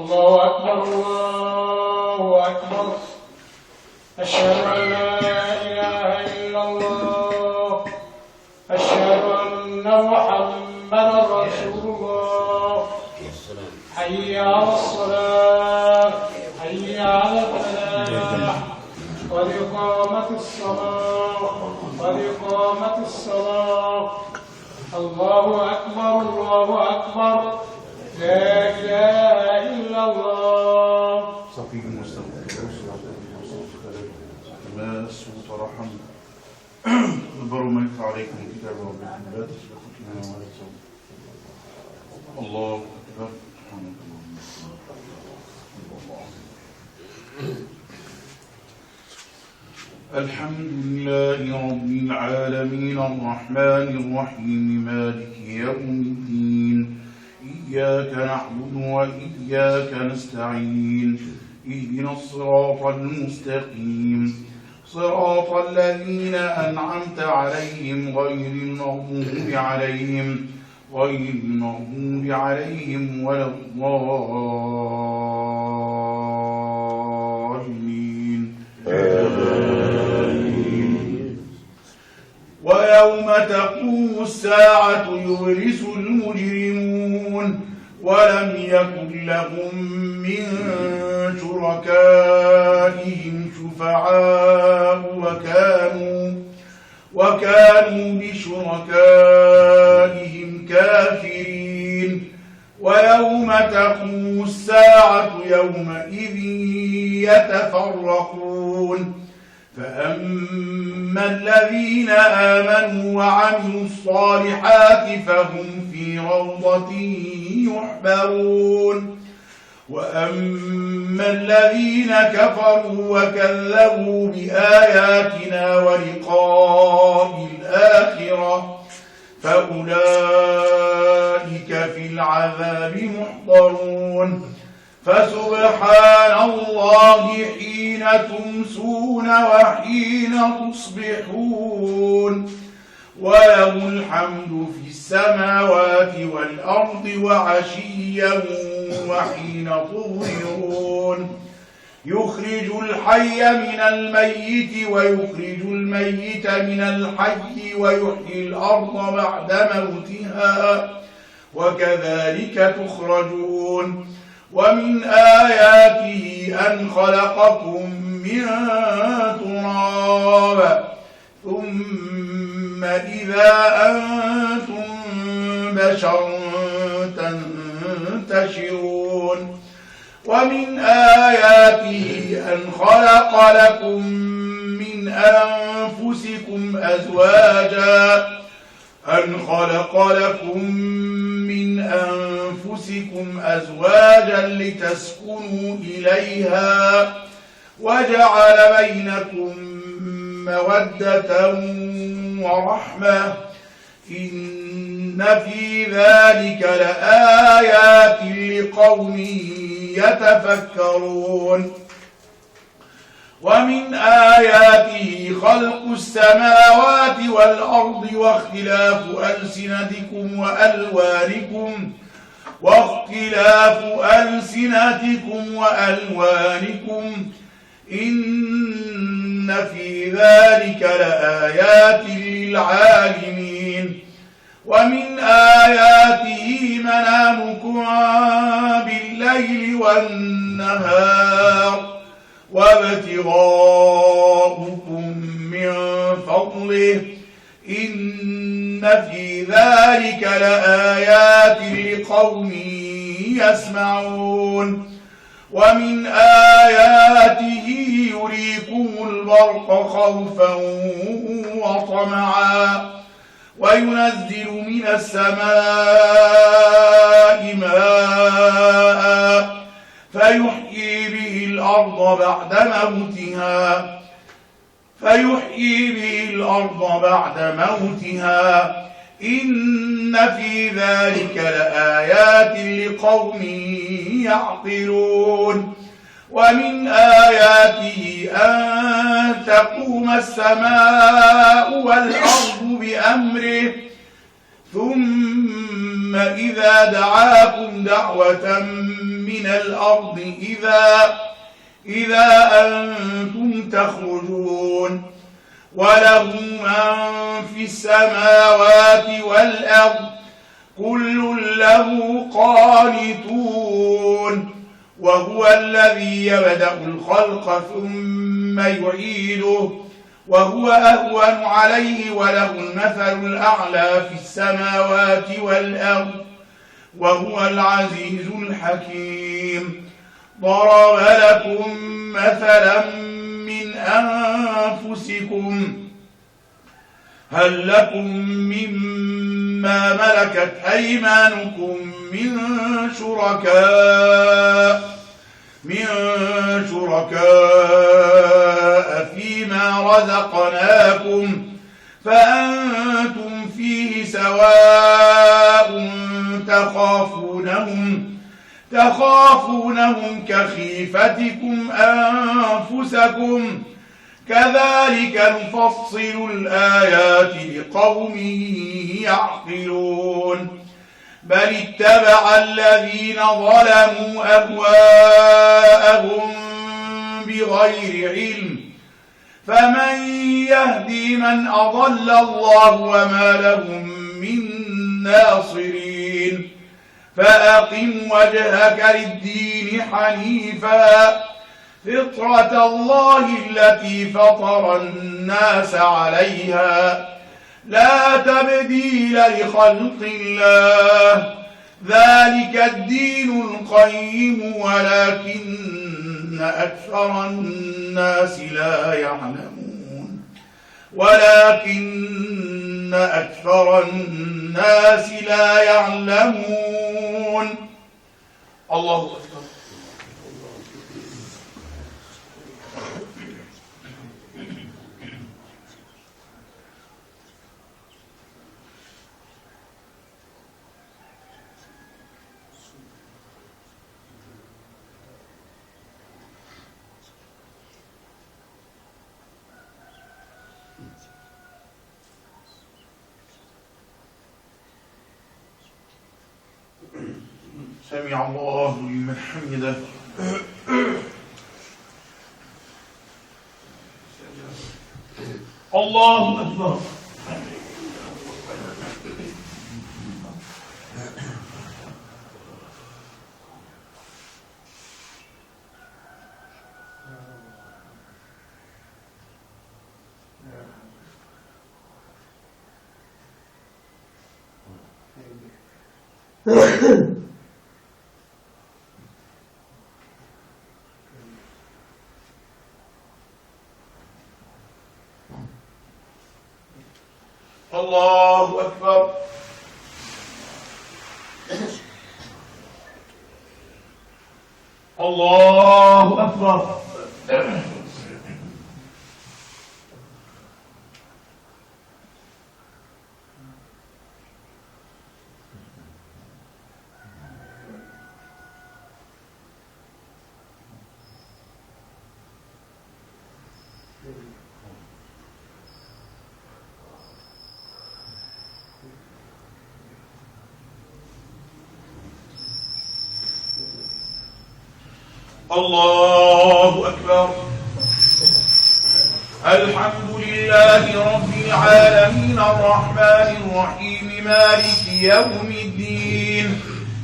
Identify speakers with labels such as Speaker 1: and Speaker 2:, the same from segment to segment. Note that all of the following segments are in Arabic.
Speaker 1: الله أكبر الله أكبر. أشهد أن لا إله إلا الله. أشهد أن محمدا رسول الله. حي على الصلاة حي على الفلاح قد قامت الصلاة قد قامت الصلاة. الله أكبر الله أكبر. لا إله إلا الله.
Speaker 2: صفي المستغفر ما الصوت رحم البر ما يقع عليكم كتاب ربكم لا تسبقوا فيما ولا تسووا. الله أكبر. الحمد لله رب العالمين الرحمن الرحيم مالك يوم الدين. إياك نعبد وإياك نستعين. اهدنا الصراط المستقيم صراط الذين أنعمت عليهم غير المغضوب عليهم ولا الضالين. ويوم تقوم الساعة يبلس المجرمون ولم يكن لهم من شركائهم شفعاء وكانوا بشركائهم كافرين. ويوم تقوم الساعة يومئذ يتفرقون فأما الذين آمنوا وعملوا الصالحات فهم في روضة يحبرون. وأما الذين كفروا وكذبوا بآياتنا ولقاء الآخرة فأولئك في العذاب محضرون. فسبحان الله حين تمسون وحين تصبحون وله الحمد في السماوات والأرض وعشيا وحين تظهرون. يخرج الحي من الميت ويخرج الميت من الحي ويحيي الأرض بعد موتها وكذلك تخرجون. ومن آياته أن خلقكم من تراب ثم إذا أنتم بشر تنتشرون. ومن آياته أن خلق لكم من أنفسكم أزواجا لتسكنوا إليها وجعل بينكم مودة ورحمة إن في ذلك لآيات لقوم يتفكرون. ومن آياته خلق السماوات والأرض واختلاف ألسنتكم وألوانكم إن في ذلك لآيات للعالمين. ومن آياته منامكم بالليل والنهار وابتغاؤكم من فضله إن في ذلك لآيات لقوم يسمعون. ومن آياته يريكم البرق خوفا وطمعا وينزل من السماء ماء فيحيي به الأرض بعد موتها إن في ذلك لآيات لقوم يعقلون. ومن آياته أن تقوم السماء والأرض بأمره ثم إذا دعاكم دعوة من الأرض إذا أنتم تخرجون وله من في السماوات والأرض كل له قانتون وهو الذي يبدأ الخلق ثم يعيده وهو أهون عليه وله المثل الأعلى في السماوات والأرض وهو العزيز الحكيم ضرب لكم مثلا من أنفسكم هل لكم مما ملكت أيمانكم من شركاء فيما رزقناكم فأنتم فيه سواء تخافونهم كخيفتكم أنفسكم كذلك نفصل الآيات لقوم يعقلون بل اتبع الذين ظلموا أهواءهم بغير علم فمن يهدي من أضل الله وما لهم من ناصرين فأقم وجهك للدين حنيفا فطرة الله التي فطر الناس عليها لا تبديل لخلق الله ذلك الدين القيم ولكن أكثر الناس لا يعلمون الله أكبر. سمع الله لمن حمده. الله أكبر. الله أكبر. الله أكبر. الله أكبر. الحمد لله رب العالمين الرحمن الرحيم مالك يوم الدين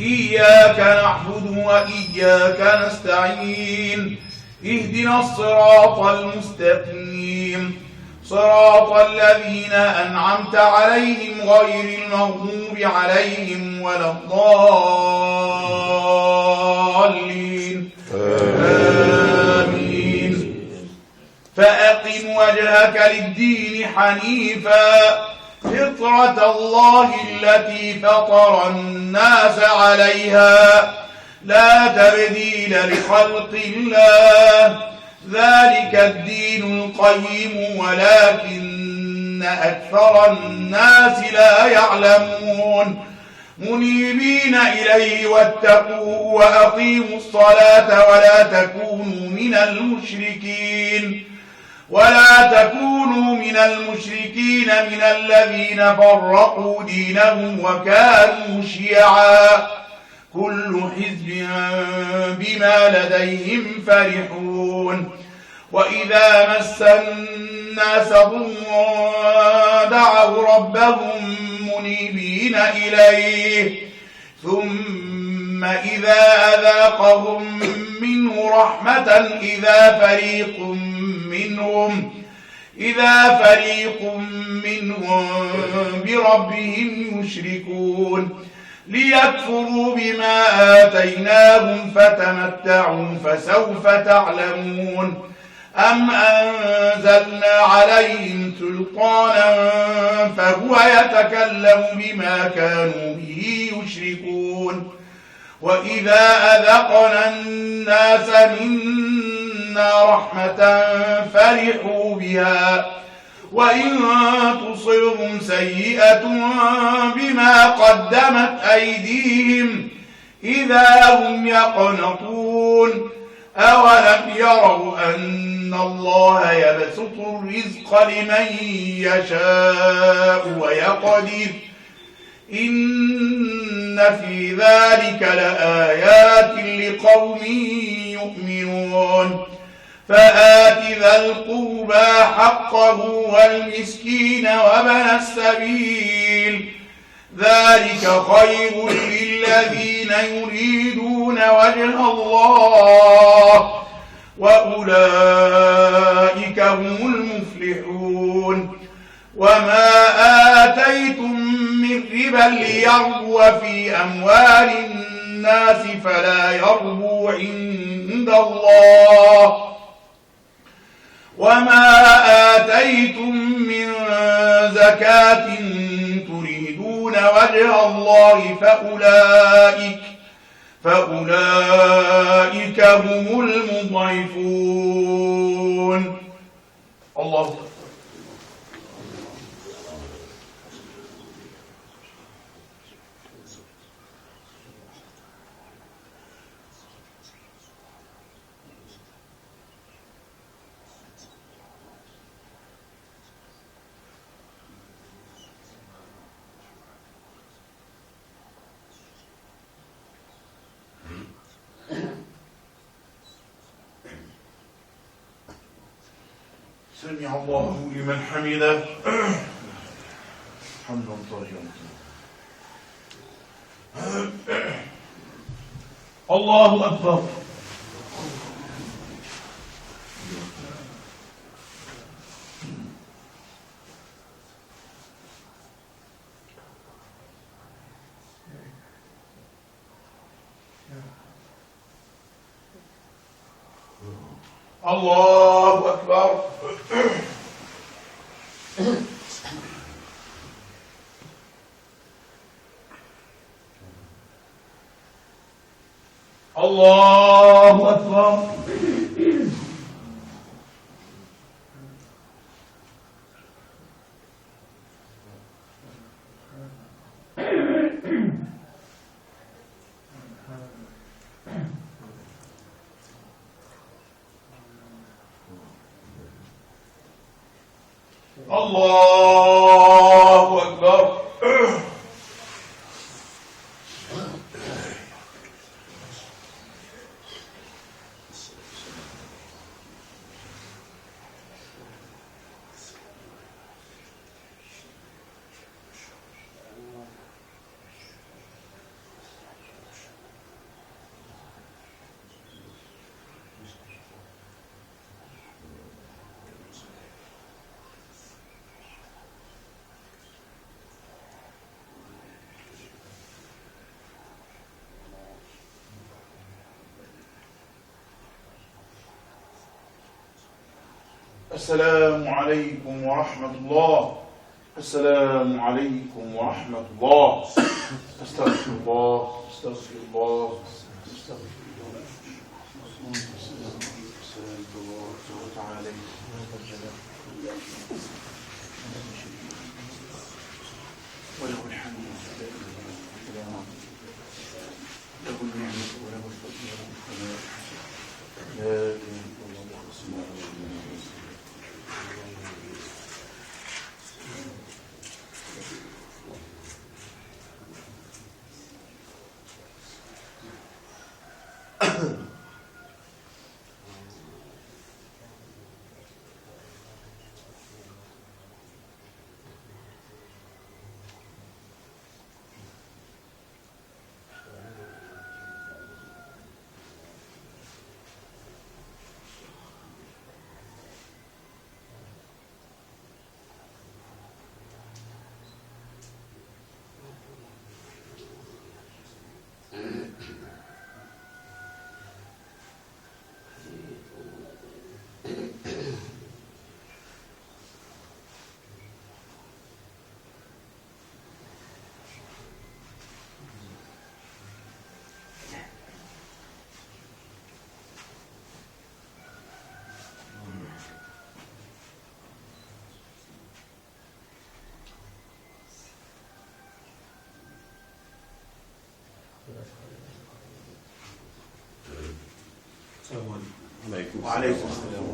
Speaker 2: إياك نعبد وإياك نستعين اهدنا الصراط المستقيم صراط الذين أنعمت عليهم غير المغضوب عليهم ولا الضالين آمين. فأقم وجهك للدين حنيفا فطرة الله التي فطر الناس عليها لا تبديل لخلق الله ذلك الدين القيم ولكن أكثر الناس لا يعلمون منيبين إليه واتقوه وأقيموا الصلاة ولا تكونوا من المشركين من الذين فرقوا دينهم وكانوا شيعا كل حزب بما لديهم فرحون وإذا مس الناس ضر دعوا ربهم منيبين إليه ثم إذا أذاقهم منه رحمة إذا فريق منهم بربهم يشركون ليكفروا بما آتيناهم فتمتعوا فسوف تعلمون أم أنزلنا عليهم سلطانا فهو يتكلم بما كانوا به يشركون وإذا أذقنا الناس منا رحمة فرحوا بها وإن تصبهم سيئة بما قدمت أيديهم إذا هم يقنطون أولم يروا أن الله يبسط الرزق لمن يشاء ويقدر إن في ذلك لآيات لقوم يؤمنون فآت ذا القربى حقه والمسكين وابن السبيل ذلك خير للذين يريدون وجه الله وأولئك هم المفلحون وما آتيتم من ربا ليربو في أموال الناس فلا يربو عند الله وما آتيتم من زكاة تريدون وجه الله فأولئك هم المضعفون. الله أكبر. سمع الله لمن حمده حمدا طيبا. الله أكبر. الله أكبر. الله أكبر. الله أكبر. السلام عليكم ورحمة الله. السلام عليكم ورحمة الله. أستغفر الله أستغفر الله أستغفر الله وتعالى وله الحمد له النعمة وله الفضل وله الحمد لا إله إلا الله بسم الله الرحمن الرحيم. وعليكم السلام.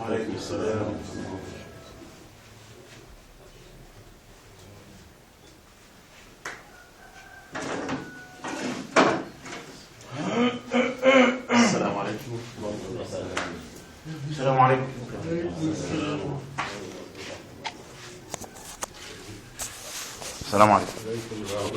Speaker 2: وعليكم السلام. السلام عليكم. السلام عليكم. السلام عليكم.